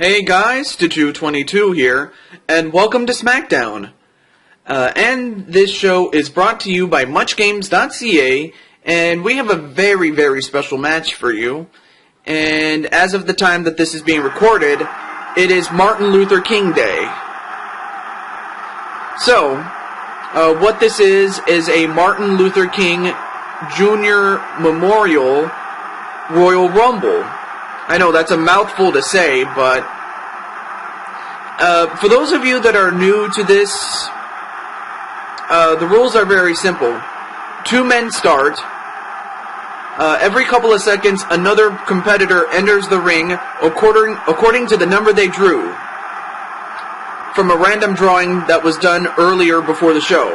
Hey guys, Stitchu22 here, and welcome to SmackDown. And this show is brought to you by MuchGames.ca, and we have a very, very special match for you. And as of the time that this is being recorded, it is Martin Luther King Day. So, what this is a Martin Luther King Jr. Memorial Royal Rumble. I know that's a mouthful to say, but for those of you that are new to this, the rules are very simple. 2 men start. Every couple of seconds, another competitor enters the ring according to the number they drew from a random drawing that was done earlier before the show.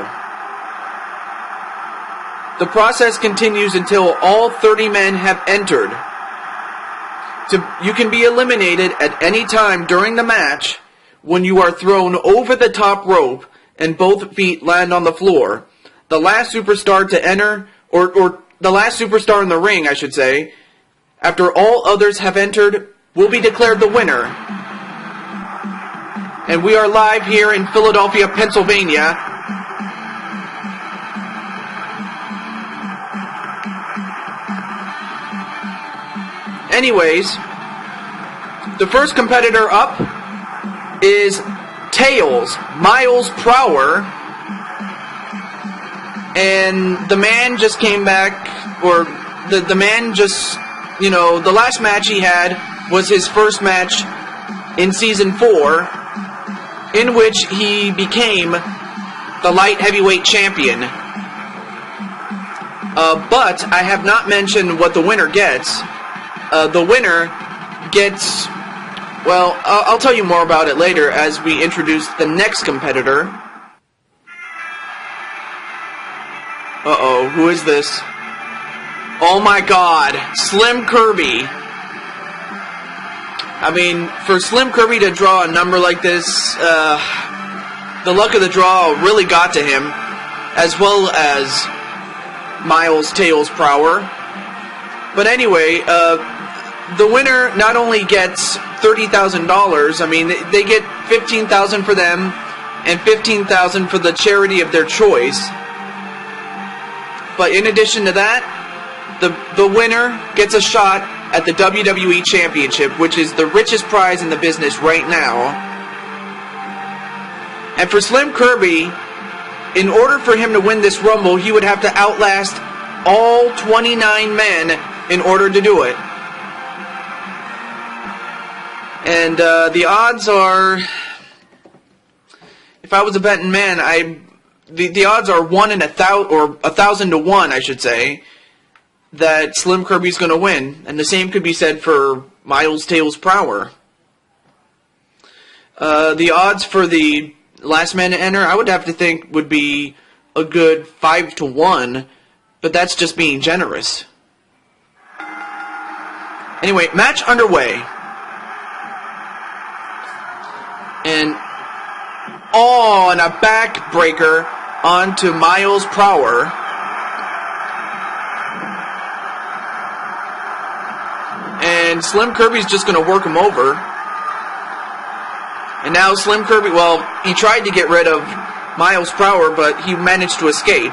The process continues until all 30 men have entered. You can be eliminated at any time during the match when you are thrown over the top rope and both feet land on the floor. The last superstar to enter, or the last superstar in the ring, I should say, after all others have entered, will be declared the winner. And we are live here in Philadelphia, Pennsylvania. Anyways, the first competitor up is Tails, Miles Prower, and the man just came back, or the man just, the last match he had was his first match in Season 4, in which he became the light heavyweight champion. But I have not mentioned what the winner gets. The winner gets, well, I'll tell you more about it later as we introduce the next competitor. Uh-oh, who is this? Oh my god, Slim Kirby. I mean, for Slim Kirby to draw a number like this, the luck of the draw really got to him, as well as Miles Tails Prower. But anyway, the winner not only gets $30,000, I mean, they get $15,000 for them and $15,000 for the charity of their choice. But in addition to that, the winner gets a shot at the WWE Championship, which is the richest prize in the business right now. And for Slim Kirby, in order for him to win this Rumble, he would have to outlast all 29 men in order to do it. And the odds are, if I was a betting man, the odds are 1 in 1,000, or 1,000 to 1, I should say, that Slim Kirby's going to win. And the same could be said for Miles Tails Prower. The odds for the last man to enter, I would have to think would be a good 5 to 1, but that's just being generous. Anyway, match underway. And a backbreaker onto Miles Prower. And Slim Kirby's just going to work him over. And now Slim Kirby, well, he tried to get rid of Miles Prower, but he managed to escape.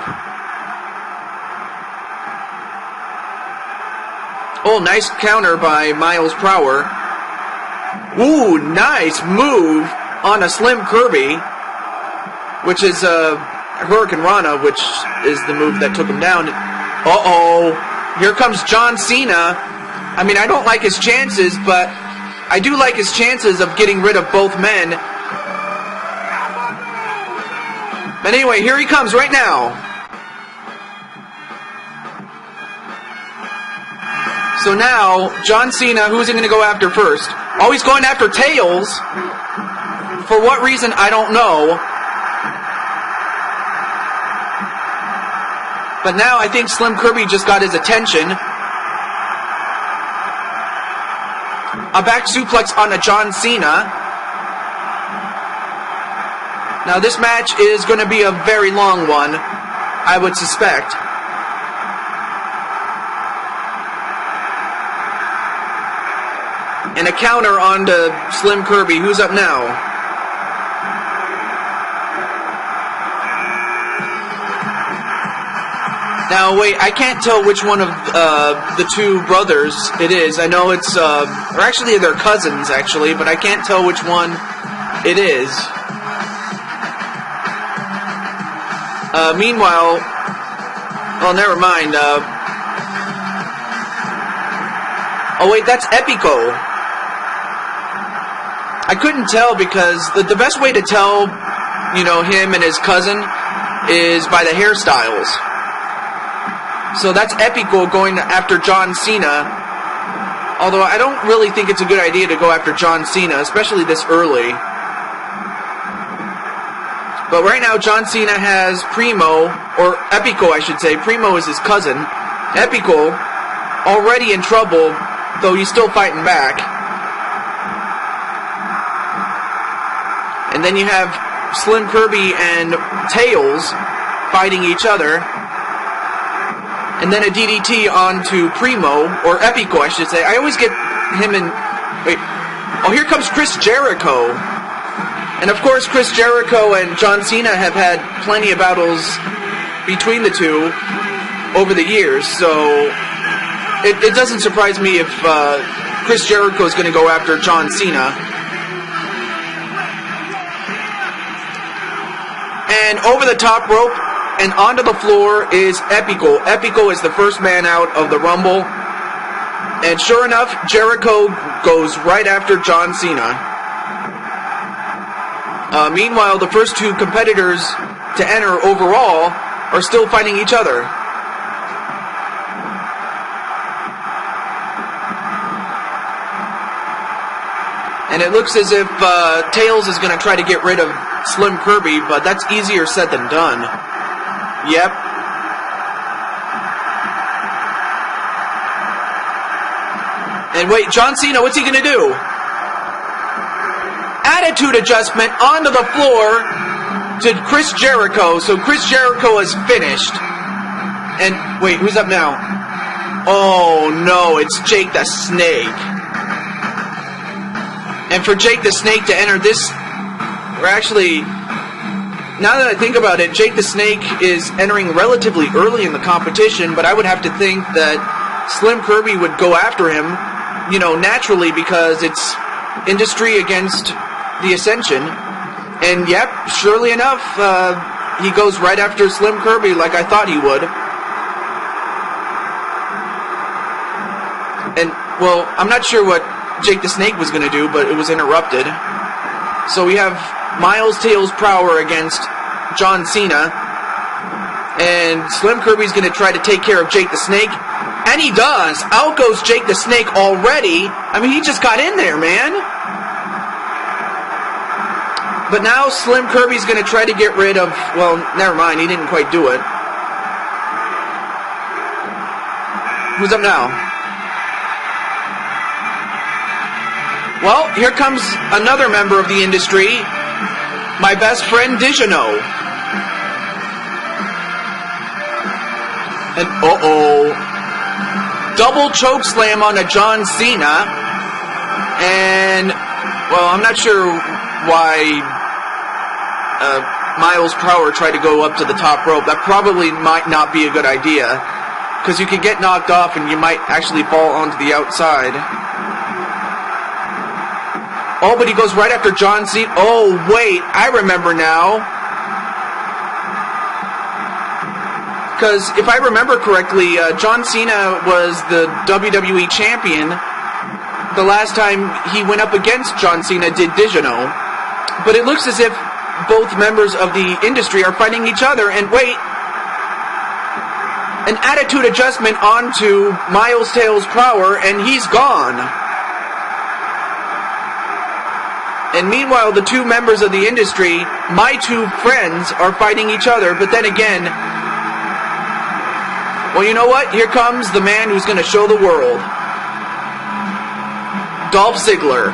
Oh, nice counter by Miles Prower. Ooh, nice move on a Slim Kirby, which is Hurricane Rana, which is the move that took him down. Uh-oh, here comes John Cena. I mean, I don't like his chances, but I do like his chances of getting rid of both men. But anyway, here he comes right now. So now, John Cena, who's he going to go after first? Oh, he's going after Tails. For what reason, I don't know. But now I think Slim Kirby just got his attention. A back suplex on a John Cena. Now this match is going to be a very long one, I would suspect. And a counter onto Slim Kirby. Who's up now? Now, wait, I can't tell which one of the two brothers it is. I know it's, or actually they're cousins, actually, but I can't tell which one it is. Meanwhile, well, never mind. Oh, wait, that's Epico. I couldn't tell because the best way to tell, you know, him and his cousin is by the hairstyles. So that's Epico going after John Cena. Although I don't really think it's a good idea to go after John Cena, especially this early. But right now, John Cena has Primo, or Epico, I should say. Primo is his cousin. Epico, already in trouble, though he's still fighting back. And then you have Slim Kirby and Tails fighting each other. And then a DDT onto Primo, or Epico, I should say. I always get him in... Wait. Oh, here comes Chris Jericho. And of course, Chris Jericho and John Cena have had plenty of battles between the two over the years, so it doesn't surprise me if Chris Jericho is going to go after John Cena. And over the top rope and onto the floor is Epico. Epico is the first man out of the Rumble. And sure enough, Jericho goes right after John Cena. Meanwhile, the first two competitors to enter overall are still fighting each other. And it looks as if Tails is going to try to get rid of Slim Kirby, but that's easier said than done. Yep. And wait, John Cena, what's he going to do? Attitude adjustment onto the floor to Chris Jericho. So Chris Jericho is finished. And wait, who's up now? Oh no, it's Jake the Snake. And for Jake the Snake to enter this, or actually, now that I think about it, Jake the Snake is entering relatively early in the competition, but I would have to think that Slim Kirby would go after him, you know, naturally, because it's industry against the Ascension. And yep, surely enough, he goes right after Slim Kirby like I thought he would. And, well, I'm not sure what Jake the Snake was going to do, but it was interrupted. So we have Miles Tails Prower against John Cena. And Slim Kirby's going to try to take care of Jake the Snake. And he does! Out goes Jake the Snake already. I mean, he just got in there, man. But now Slim Kirby's going to try to get rid of... Well, never mind. He didn't quite do it. Who's up now? Well, here comes another member of the industry. My best friend, Digino. And, uh-oh. Double choke slam on a John Cena. And, well, I'm not sure why Miles Prower tried to go up to the top rope. That probably might not be a good idea, because you could get knocked off and you might actually fall onto the outside. Oh, but he goes right after John Cena. Oh, wait, I remember now. Because if I remember correctly, John Cena was the WWE champion the last time he went up against John Cena, did Digino. But it looks as if both members of the industry are fighting each other. And wait, an attitude adjustment onto Miles Tails Prower, and he's gone. And meanwhile, the two members of the industry, my two friends, are fighting each other. But then again, well, you know what? Here comes the man who's going to show the world. Dolph Ziggler.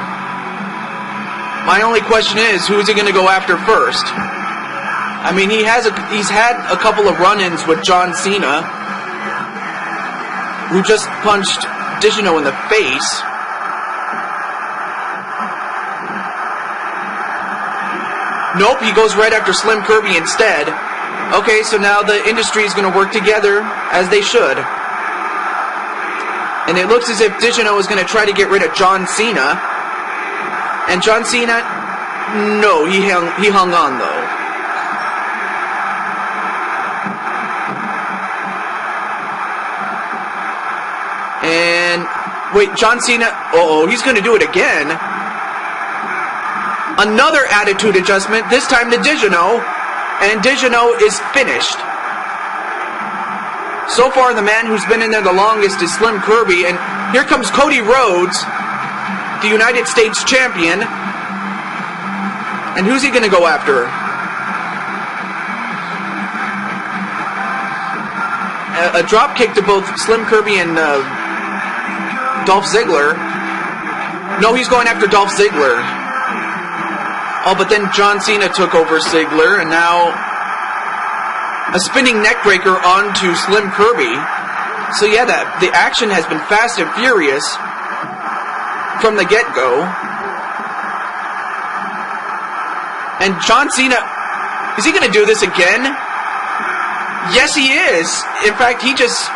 My only question is, who is he going to go after first? I mean, he's had a couple of run-ins with John Cena, who just punched Digino in the face. Nope, he goes right after Slim Kirby instead. Okay, so now the industry is going to work together as they should. And it looks as if Digino is going to try to get rid of John Cena. And John Cena, no, he hung on though. And wait, John Cena, he's going to do it again. Another attitude adjustment, this time to Digino. And Digino is finished. So far, the man who's been in there the longest is Slim Kirby. And here comes Cody Rhodes, the United States champion. And who's he going to go after? A drop kick to both Slim Kirby and Dolph Ziggler. No, he's going after Dolph Ziggler. Oh, but then John Cena took over Ziggler, and now a spinning neckbreaker onto Slim Kirby. So yeah, the action has been fast and furious from the get-go. And John Cena, is he going to do this again? Yes, he is. In fact, he just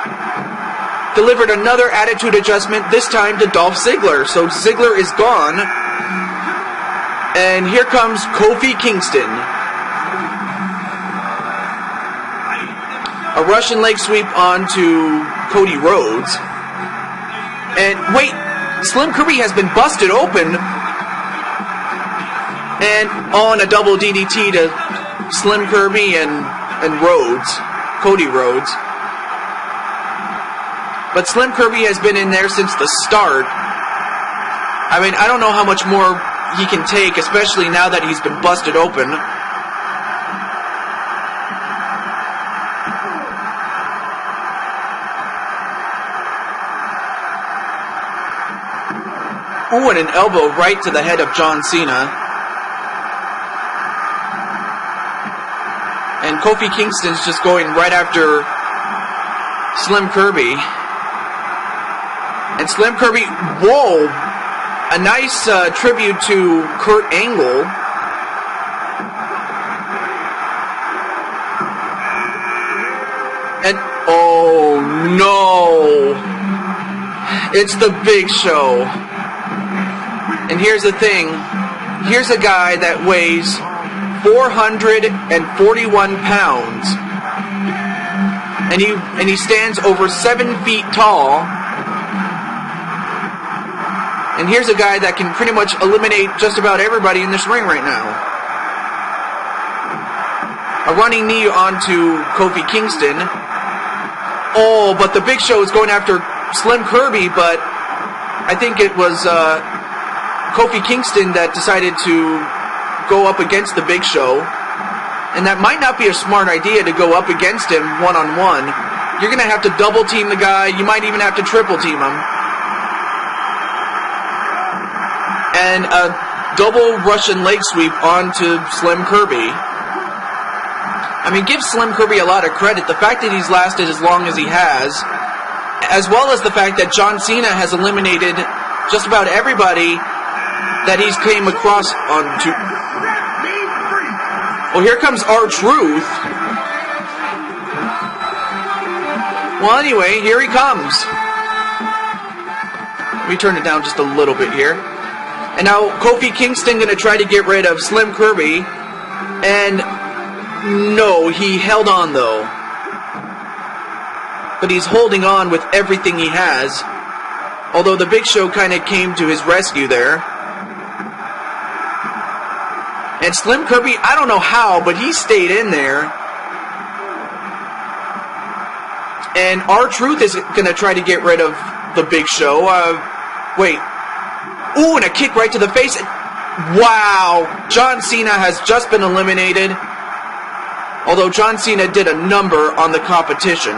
delivered another attitude adjustment, this time to Dolph Ziggler. So Ziggler is gone. And here comes Kofi Kingston. A Russian leg sweep onto Cody Rhodes. And wait, Slim Kirby has been busted open. And on a double DDT to Slim Kirby and Rhodes, Cody Rhodes. But Slim Kirby has been in there since the start. I mean, I don't know how much more he can take, especially now that he's been busted open. Ooh, and an elbow right to the head of John Cena. And Kofi Kingston's just going right after Slim Kirby. And Slim Kirby, whoa! A nice tribute to Kurt Angle. And, oh no! It's the Big Show. And here's the thing. Here's a guy that weighs 441 pounds. And he stands over 7 feet tall. And here's a guy that can pretty much eliminate just about everybody in this ring right now. A running knee onto Kofi Kingston. Oh, but the Big Show is going after Slim Kirby, but I think it was Kofi Kingston that decided to go up against the Big Show. And that might not be a smart idea to go up against him one-on-one. You're going to have to double team the guy. You might even have to triple team him. And a double Russian leg sweep onto Slim Kirby. I mean, give Slim Kirby a lot of credit. The fact that he's lasted as long as he has, as well as the fact that John Cena has eliminated just about everybody that he's came across onto. Well, here comes R-Truth. Well, anyway, here he comes. Let me turn it down just a little bit here. And now Kofi Kingston going to try to get rid of Slim Kirby. And no, he held on though. But he's holding on with everything he has. Although the Big Show kind of came to his rescue there. And Slim Kirby, I don't know how, but he stayed in there. And R-Truth is going to try to get rid of the Big Show. Wait. Ooh, and a kick right to the face. Wow. John Cena has just been eliminated. Although John Cena did a number on the competition.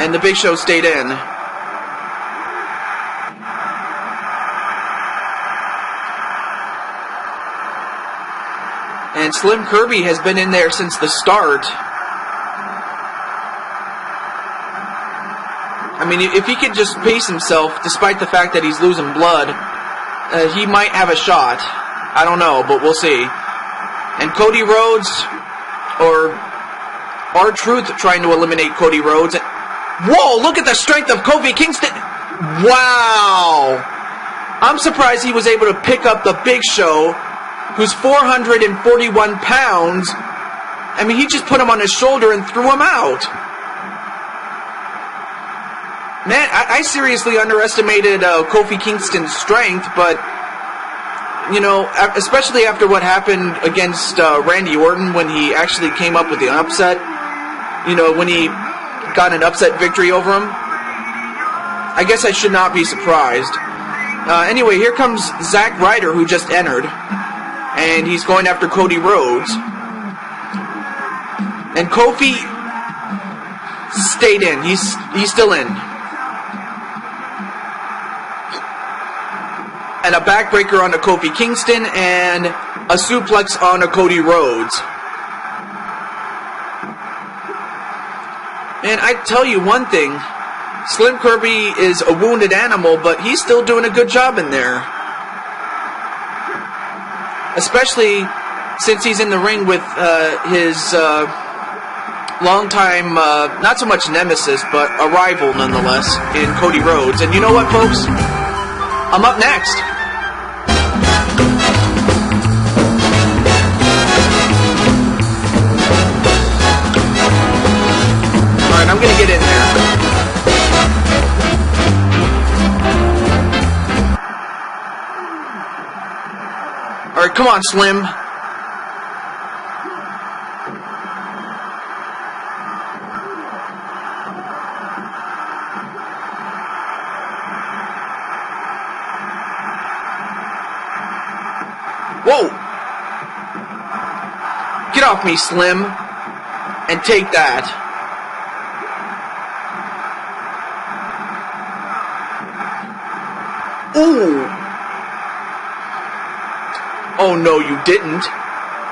And the Big Show stayed in. And Slim Kirby has been in there since the start. I mean, if he could just pace himself, despite the fact that he's losing blood, he might have a shot. I don't know, but we'll see. And Cody Rhodes, or R-Truth trying to eliminate Cody Rhodes. Whoa, look at the strength of Kofi Kingston. Wow. I'm surprised he was able to pick up the Big Show, who's 441 pounds. I mean, he just put him on his shoulder and threw him out. Man, I seriously underestimated Kofi Kingston's strength, but, you know, especially after what happened against Randy Orton when he actually came up with the upset, you know, when he got an upset victory over him, I guess I should not be surprised. Anyway, here comes Zack Ryder, who just entered, and he's going after Cody Rhodes. And Kofi stayed in. He's still in. And a backbreaker onto Kofi Kingston, and a suplex onto Cody Rhodes. And I tell you one thing, Slim Kirby is a wounded animal, but he's still doing a good job in there. Especially since he's in the ring with his longtime, not so much nemesis, but a rival nonetheless, in Cody Rhodes. And you know what, folks? I'm up next. Alright, I'm gonna get in there. Alright, come on, Slim. Whoa! Get off me, Slim. And take that. Ooh! Oh, no, you didn't.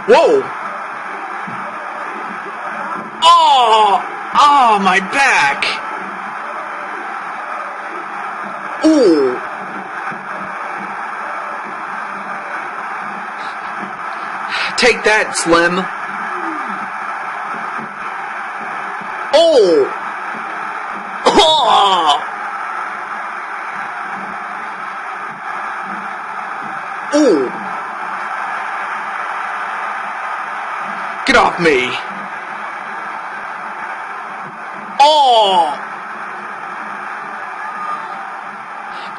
Whoa! Oh! Oh, my back! Ooh! Take that, Slim. Oh! Oh! Ooh! Get off me! Oh!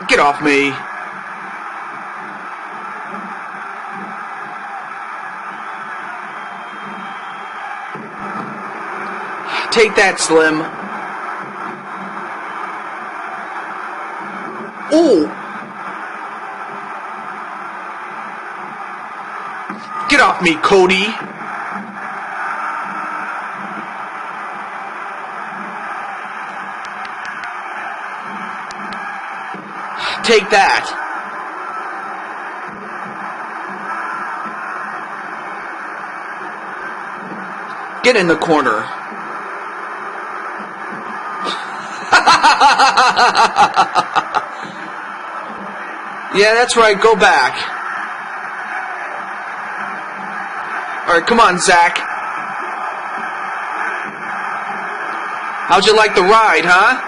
Get off me! Take that, Slim. Ooh! Get off me, Cody! Take that! Get in the corner. Yeah, that's right, go back. Alright, come on, Zack. How'd you like the ride, huh?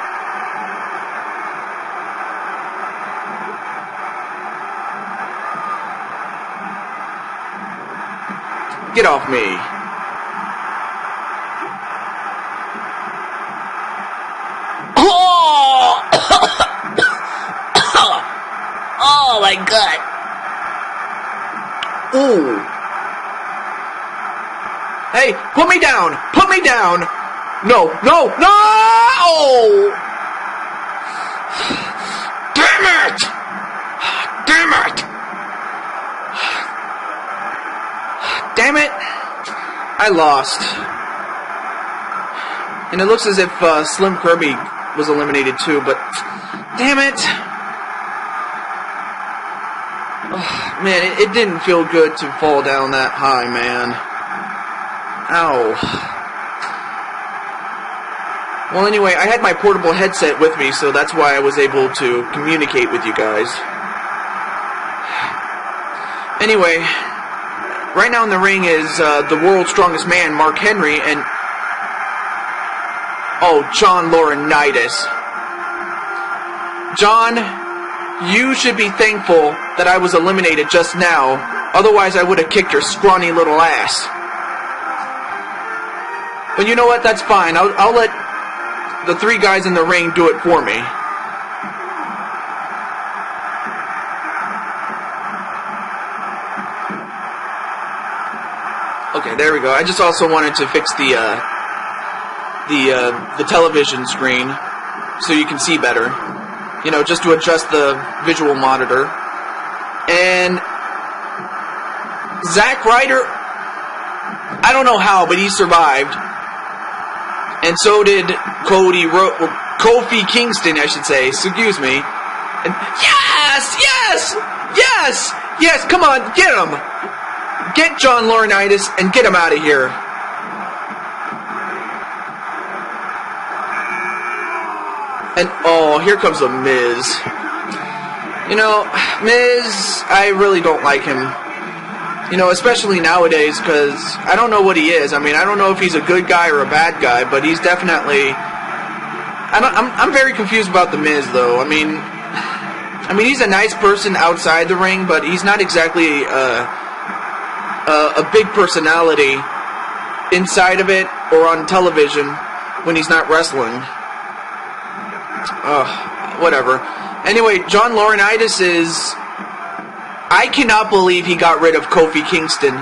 Get off me. Oh my God. Ooh. Hey, put me down! Put me down! No, no, no! Damn it! Damn it! Damn it! I lost. And it looks as if Slim Kirby was eliminated too, but damn it! Oh, man, it didn't feel good to fall down that high, man. Ow. Well, anyway, I had my portable headset with me, so that's why I was able to communicate with you guys. Anyway, right now in the ring is the world's strongest man, Mark Henry, and John Laurinaitis. John, you should be thankful that I was eliminated just now. Otherwise, I would have kicked your scrawny little ass. But you know what? That's fine. I'll let the three guys in the ring do it for me. Okay, there we go. I just also wanted to fix the television screen so you can see better. You know, just to adjust the visual monitor. And Zack Ryder, I don't know how, but he survived. And so did Kofi Kingston, I should say. Excuse me. And yes! Come on, get him! Get John Laurinaitis and get him out of here. And here comes the Miz. You know, Miz, I really don't like him. You know, especially nowadays, because I don't know what he is. I mean, I don't know if he's a good guy or a bad guy, but he's definitely... I'm very confused about the Miz, though. I mean, he's a nice person outside the ring, but he's not exactly a big personality inside of it or on television when he's not wrestling. Whatever. Anyway, John Laurinaitis is... I cannot believe he got rid of Kofi Kingston.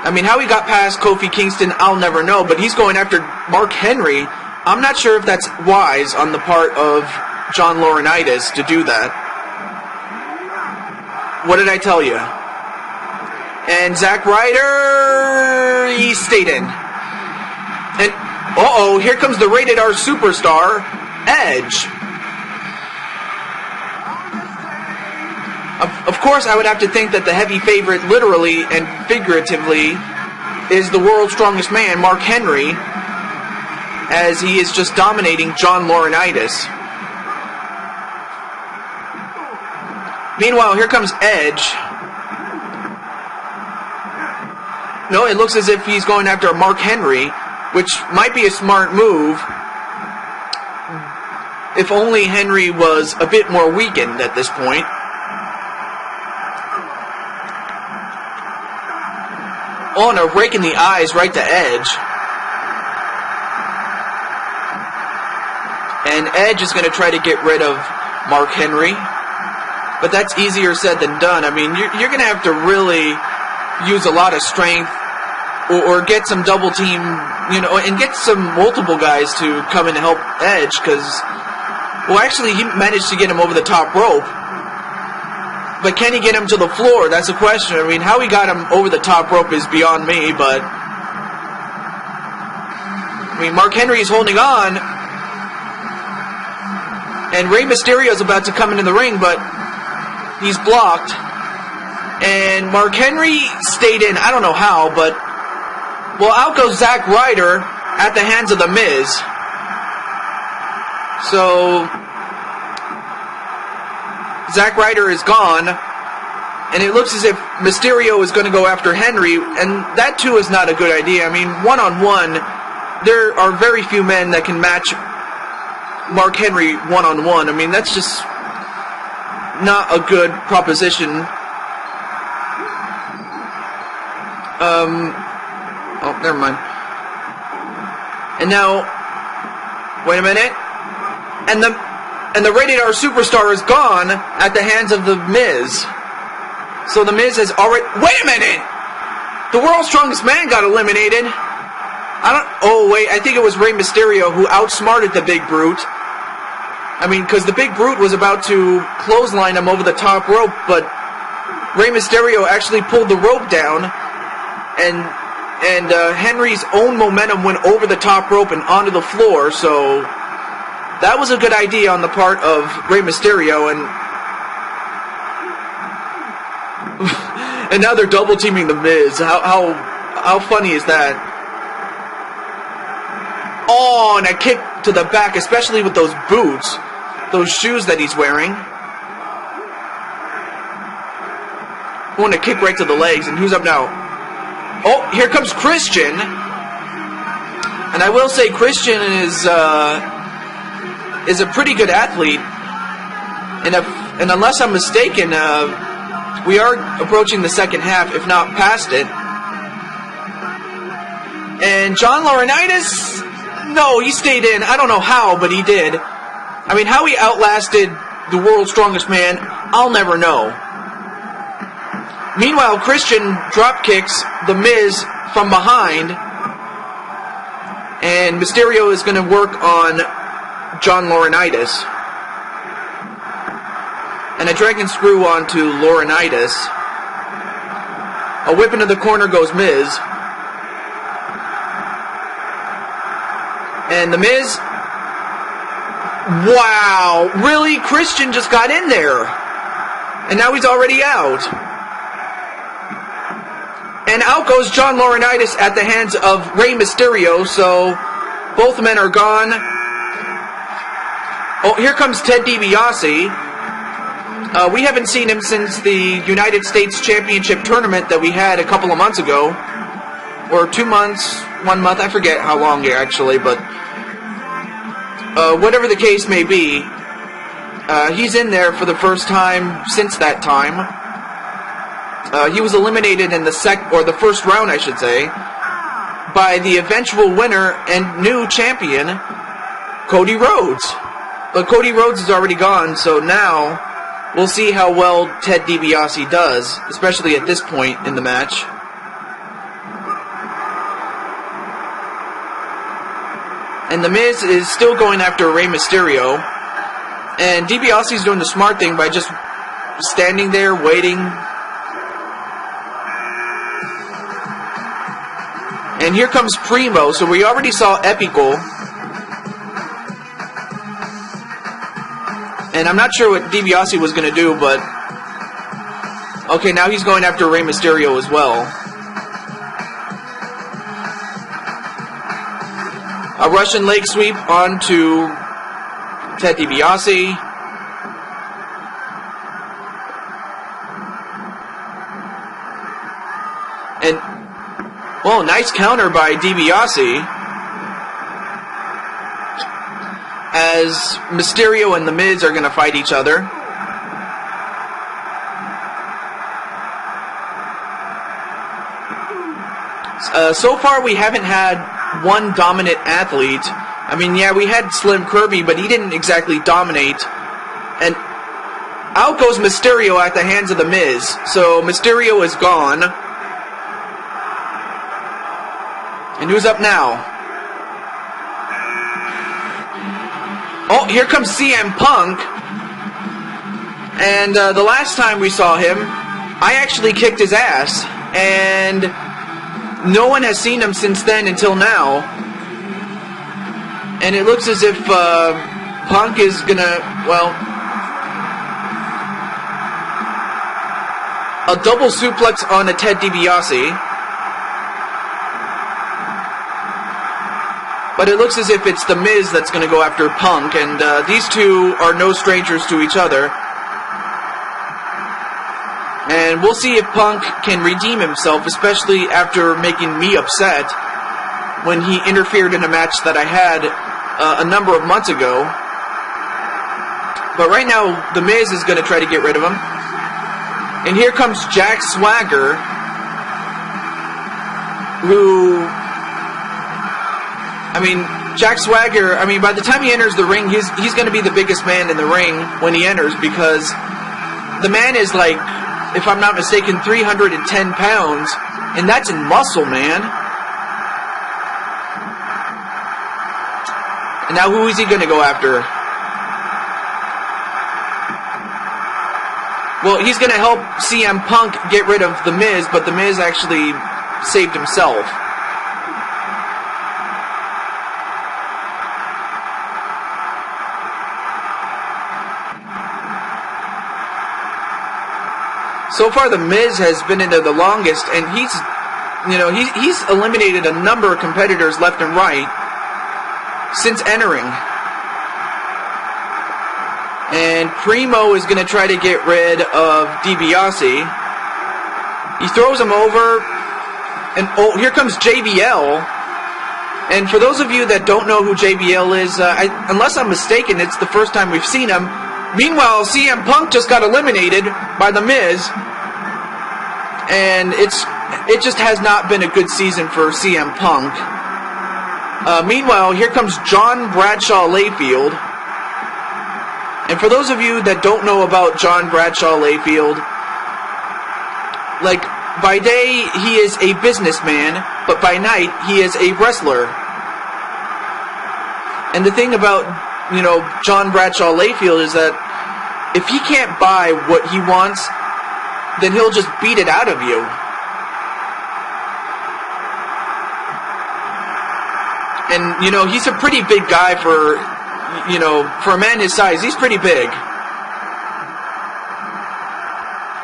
I mean, how he got past Kofi Kingston, I'll never know, but he's going after Mark Henry. I'm not sure if that's wise on the part of John Laurinaitis to do that. What did I tell you? And Zack Ryder, he stayed in. And, here comes the Rated R superstar, Edge. Of course, I would have to think that the heavy favorite, literally and figuratively, is the world's strongest man, Mark Henry, as he is just dominating John Laurinaitis. Meanwhile, here comes Edge. No, it looks as if he's going after Mark Henry, which might be a smart move, if only Henry was a bit more weakened at this point. And a rake in the eyes right to Edge. And Edge is going to try to get rid of Mark Henry. But that's easier said than done. I mean, you're going to have to really use a lot of strength or get some double team, you know, and get some multiple guys to come and help Edge, because, well, actually, he managed to get him over the top rope. But can he get him to the floor? That's the question. I mean, how he got him over the top rope is beyond me, but... I mean, Mark Henry is holding on. And Rey Mysterio is about to come into the ring, but he's blocked. And Mark Henry stayed in. I don't know how, but... Well, out goes Zack Ryder at the hands of The Miz. So... Zack Ryder is gone, and it looks as if Mysterio is going to go after Henry, and that too is not a good idea. I mean, one-on-one, there are very few men that can match Mark Henry one-on-one. I mean, that's just not a good proposition. Never mind. And now, wait a minute, and the Rated R superstar is gone at the hands of The Miz. So The Miz has already... Wait a minute! The world's strongest man got eliminated. I think it was Rey Mysterio who outsmarted the Big Brute. I mean, because the Big Brute was about to clothesline him over the top rope, but Rey Mysterio actually pulled the rope down, and Henry's own momentum went over the top rope and onto the floor, so... That was a good idea on the part of Rey Mysterio, and now they're double teaming The Miz. How funny is that? Oh, and a kick to the back, especially with those boots, those shoes that he's wearing. going to kick right to the legs. And who's up now? Oh, here comes Christian. And I will say Christian is a pretty good athlete. And unless I'm mistaken, we are approaching the second half, if not past it. And John Laurinaitis, no, he stayed in. I don't know how, but he did. I mean, how he outlasted the world's strongest man, I'll never know. Meanwhile, Christian drop kicks The Miz from behind. And Mysterio is going to work on John Laurinaitis. And a dragon screw onto Laurinaitis. A whip into the corner goes Miz. And The Miz... Wow! Really? Christian just got in there. And now he's already out. And out goes John Laurinaitis at the hands of Rey Mysterio, so both men are gone. Oh, here comes Ted DiBiase. We haven't seen him since the United States Championship tournament that we had a couple of months ago. Or 2 months, 1 month, I forget how long here actually, but whatever the case may be, he's in there for the first time since that time. He was eliminated in the first round, I should say, by the eventual winner and new champion, Cody Rhodes. But Cody Rhodes is already gone, so now we'll see how well Ted DiBiase does, especially at this point in the match. And The Miz is still going after Rey Mysterio. And DiBiase is doing the smart thing by just standing there, waiting. And here comes Primo. So we already saw Epical. And I'm not sure what DiBiase was going to do, but... Okay, now he's going after Rey Mysterio as well. A Russian leg sweep onto Ted DiBiase. And, well, nice counter by DiBiase. As Mysterio and The Miz are going to fight each other. So far we haven't had one dominant athlete. I mean, yeah, we had Slim Kirby, but he didn't exactly dominate. And out goes Mysterio at the hands of The Miz. So Mysterio is gone. And who's up now? Oh, here comes CM Punk. And the last time we saw him, I actually kicked his ass. And no one has seen him since then until now. And it looks as if Punk is gonna, well, a double suplex on a Ted DiBiase. But it looks as if it's The Miz that's going to go after Punk, and these two are no strangers to each other. And we'll see if Punk can redeem himself, especially after making me upset when he interfered in a match that I had a number of months ago. But right now, The Miz is going to try to get rid of him. And here comes Jack Swagger, who... I mean, Jack Swagger, I mean, by the time he enters the ring, he's going to be the biggest man in the ring when he enters, because the man is like, if I'm not mistaken, 310 pounds, and that's in muscle, man. And now who is he going to go after? Well, he's going to help CM Punk get rid of The Miz, but The Miz actually saved himself. So far, The Miz has been in there the longest, and he's eliminated a number of competitors left and right since entering. And Primo is going to try to get rid of DiBiase. He throws him over, and oh, here comes JBL. And for those of you that don't know who JBL is, unless I'm mistaken, it's the first time we've seen him. Meanwhile, CM Punk just got eliminated by The Miz, and it just has not been a good season for CM Punk. Meanwhile, here comes John Bradshaw Layfield. And for those of you that don't know about John Bradshaw Layfield, like, by day he is a businessman, but by night he is a wrestler. And the thing about, John Bradshaw Layfield is that if he can't buy what he wants, then he'll just beat it out of you. And, he's a pretty big guy for a man his size. He's pretty big.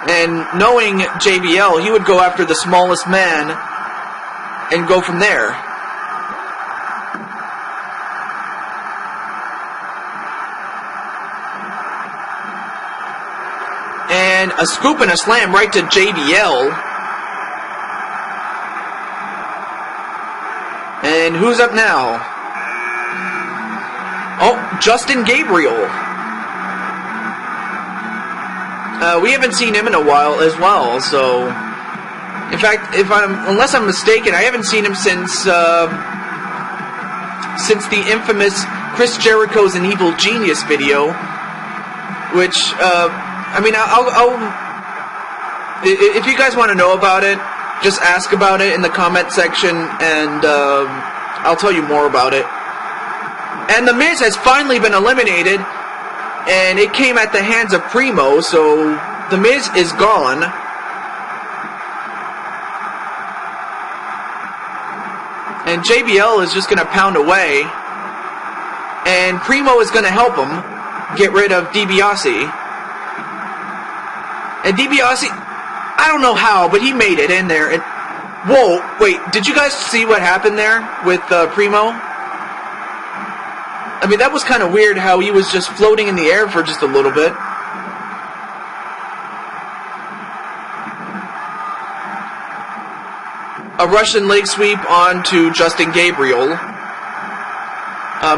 And knowing JBL, he would go after the smallest man and go from there. And a scoop and a slam right to JBL. And who's up now? Oh, Justin Gabriel. We haven't seen him in a while as well, so... In fact, unless I'm mistaken, I haven't seen him since the infamous Chris Jericho's An Evil Genius video, which, if you guys want to know about it, just ask about it in the comment section, and I'll tell you more about it. And The Miz has finally been eliminated, and it came at the hands of Primo, so The Miz is gone. And JBL is just going to pound away, and Primo is going to help him get rid of DiBiase. And DiBiase, I don't know how, but he made it in there. And whoa, wait, did you guys see what happened there with Primo? I mean, that was kind of weird how he was just floating in the air for just a little bit. A Russian leg sweep onto Justin Gabriel.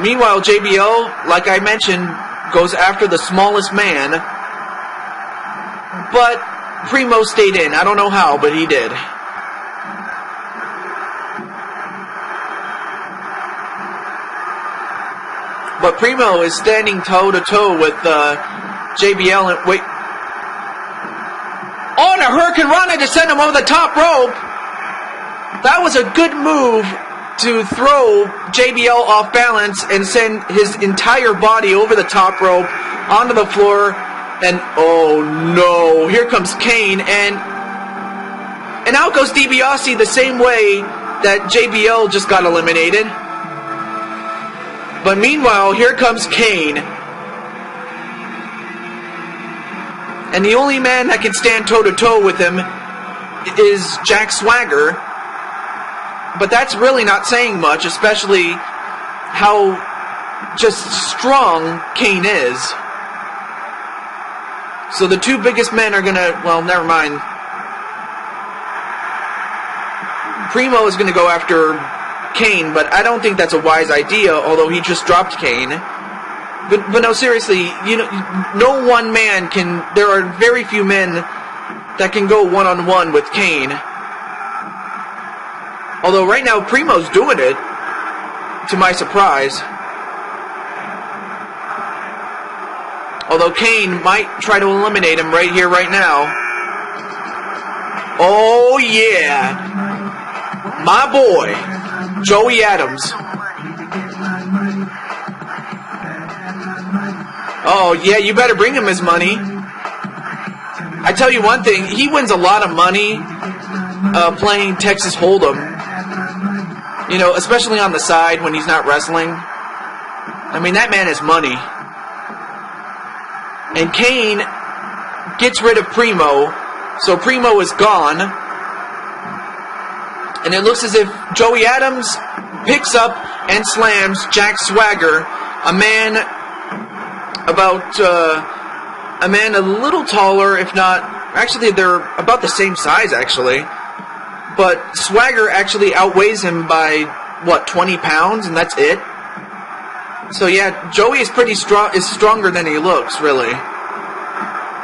Meanwhile, JBL, like I mentioned, goes after the smallest man. But Primo stayed in. I don't know how, but he did. But Primo is standing toe-to-toe with JBL. And wait. Oh, and a Hurricane Rana to send him over the top rope. That was a good move to throw JBL off balance and send his entire body over the top rope onto the floor. And oh no, here comes Kane, and out goes DiBiase the same way that JBL just got eliminated. But meanwhile, here comes Kane. And the only man that can stand toe-to-toe with him is Jack Swagger. But that's really not saying much, especially how just strong Kane is. So the two biggest men are gonna, well, never mind. Primo is gonna go after Kane, but I don't think that's a wise idea, although he just dropped Kane. But no, seriously, no one man can, there are very few men that can go one-on-one with Kane. Although right now Primo's doing it, to my surprise. Although Kane might try to eliminate him right here, right now. Oh yeah! My boy, Joey Adams. Oh yeah, you better bring him his money. I tell you one thing, he wins a lot of money playing Texas Hold'em. Especially on the side when he's not wrestling. I mean, that man has money. And Kane gets rid of Primo, so Primo is gone. And it looks as if Joey Adams picks up and slams Jack Swagger, a man a little taller, if not Actually, they're about the same size, actually. But Swagger actually outweighs him by, what, 20 pounds, and that's it? So yeah, Joey is pretty strong, is stronger than he looks, really.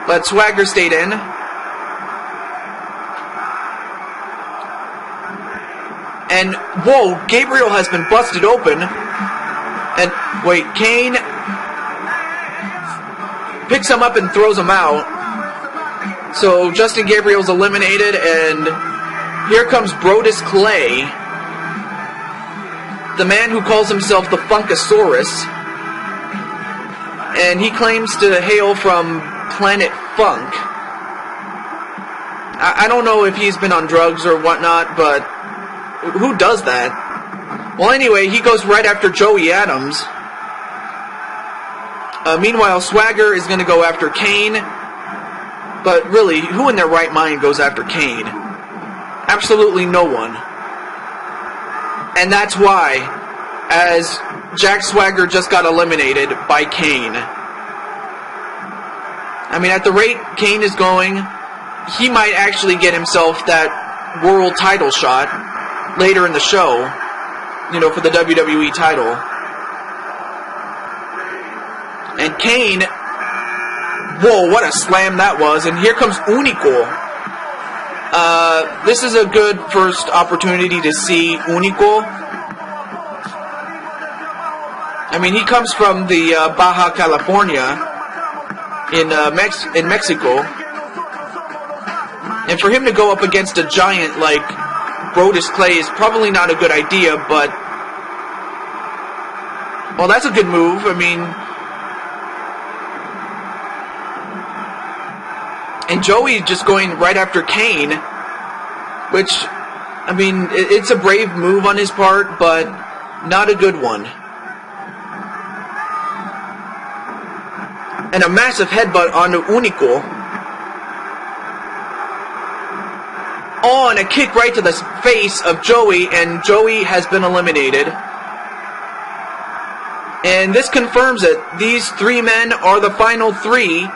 But Swagger stayed in. And, whoa, Gabriel has been busted open. And, wait, Kane picks him up and throws him out. So Justin Gabriel's eliminated, and here comes Brodus Clay, the man who calls himself the Funkasaurus. And he claims to hail from Planet Funk. I don't know if he's been on drugs or whatnot, but who does that? Well, anyway, he goes right after Joey Adams. Meanwhile, Swagger is going to go after Kane. But really, who in their right mind goes after Kane? Absolutely no one. And that's why, as Jack Swagger just got eliminated by Kane. I mean, at the rate Kane is going, he might actually get himself that world title shot later in the show, you know, for the WWE title. And Kane, whoa, what a slam that was. And here comes Unico. This is a good first opportunity to see Unico. I mean, he comes from the Baja California in Mexico. And for him to go up against a giant like Brodus Clay is probably not a good idea, but... well, that's a good move. I mean... and Joey just going right after Kane, which, I mean, it's a brave move on his part, but not a good one. And a massive headbutt onto Unico. Oh, and a kick right to the face of Joey, and Joey has been eliminated. And this confirms it. These three men are the final three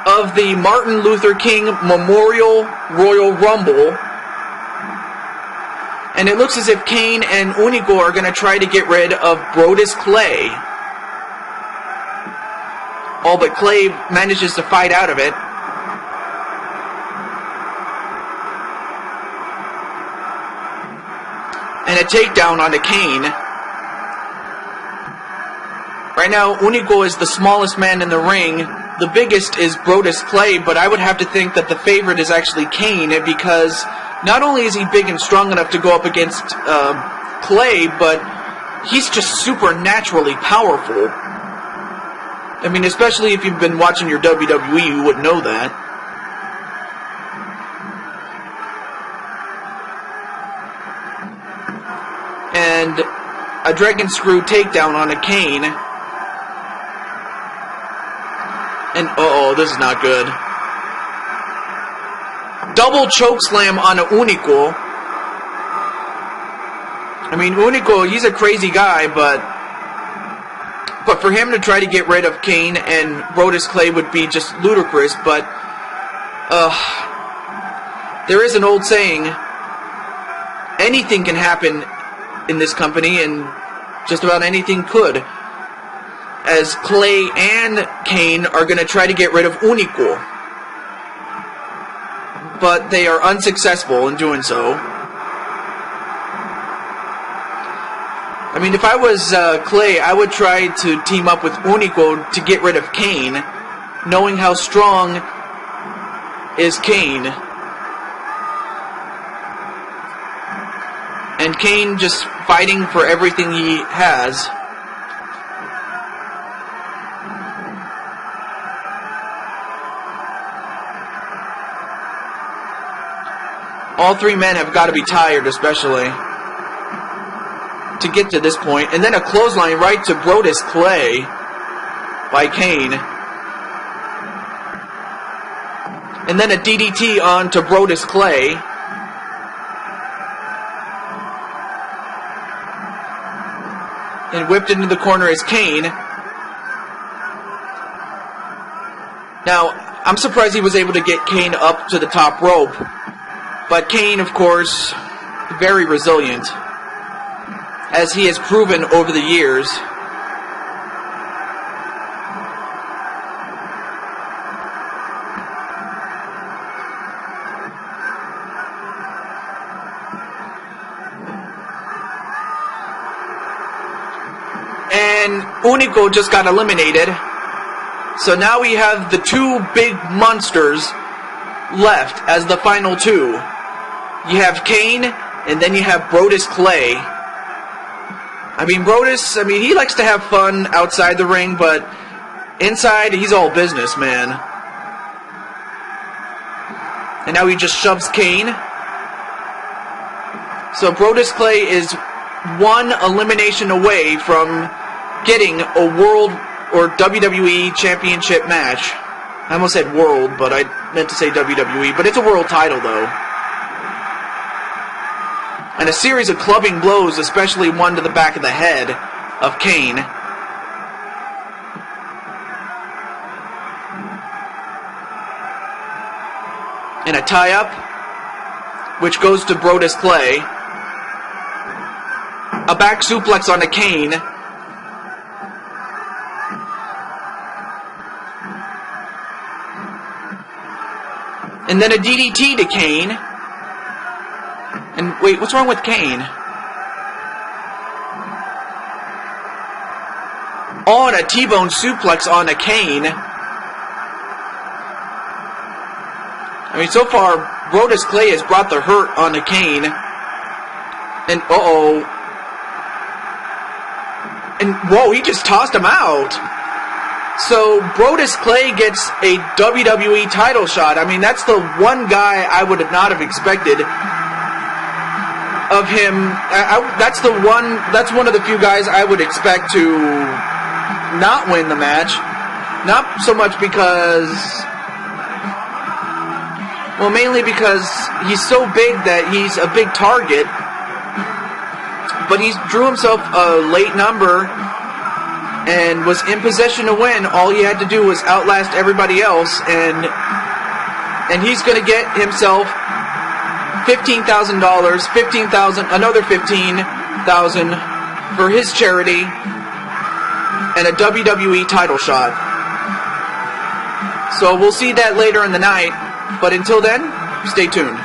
of the Martin Luther King Memorial Royal Rumble. And it looks as if Kane and Unico are going to try to get rid of Brodus Clay. All but Clay manages to fight out of it. And a takedown onto Kane. Right now, Unico is the smallest man in the ring. The biggest is Brodus Clay, but I would have to think that the favorite is actually Kane, because not only is he big and strong enough to go up against Clay, but he's just supernaturally powerful. I mean, especially if you've been watching your WWE, you would know that. And a Dragon Screw takedown on a Kane. And, uh-oh, this is not good. Double choke slam on Unico. I mean, Unico, he's a crazy guy, but for him to try to get rid of Kane and Brodus Clay would be just ludicrous, but there is an old saying, anything can happen in this company, and just about anything could, as Clay and Kane are going to try to get rid of Unico. But they are unsuccessful in doing so. I mean, if I was Clay, I would try to team up with Unico to get rid of Kane, knowing how strong is Kane. And Kane just fighting for everything he has. All three men have got to be tired, especially, to get to this point. And then a clothesline right to Brodus Clay by Kane. And then a DDT on to Brodus Clay. And whipped into the corner is Kane. Now, I'm surprised he was able to get Kane up to the top rope. But Kane, of course, very resilient, as he has proven over the years. And Unico just got eliminated. So now we have the two big monsters left as the final two. You have Kane, and then you have Brodus Clay. I mean, Brodus, he likes to have fun outside the ring, but inside, he's all business, man. And now he just shoves Kane. So Brodus Clay is one elimination away from getting a World or WWE Championship match. I almost said World, but I meant to say WWE, but it's a World title, though. And a series of clubbing blows, especially one to the back of the head of Kane. And a tie-up, which goes to Brodus Clay. A back suplex on a Kane. And then a DDT to Kane. And wait, what's wrong with Kane? Oh, and a T-bone suplex on a Kane. So far, Brodus Clay has brought the hurt on a Kane. And, uh-oh. And, whoa, he just tossed him out. So, Brodus Clay gets a WWE title shot. That's the one guy I would not have expected of him. That's one of the few guys I would expect to not win the match. Not so much because... Well, mainly because he's so big that he's a big target. But he drew himself a late number and was in position to win. All he had to do was outlast everybody else, and he's going to get himself $15,000, another $15,000 for his charity, and a WWE title shot. So we'll see that later in the night. But until then, stay tuned.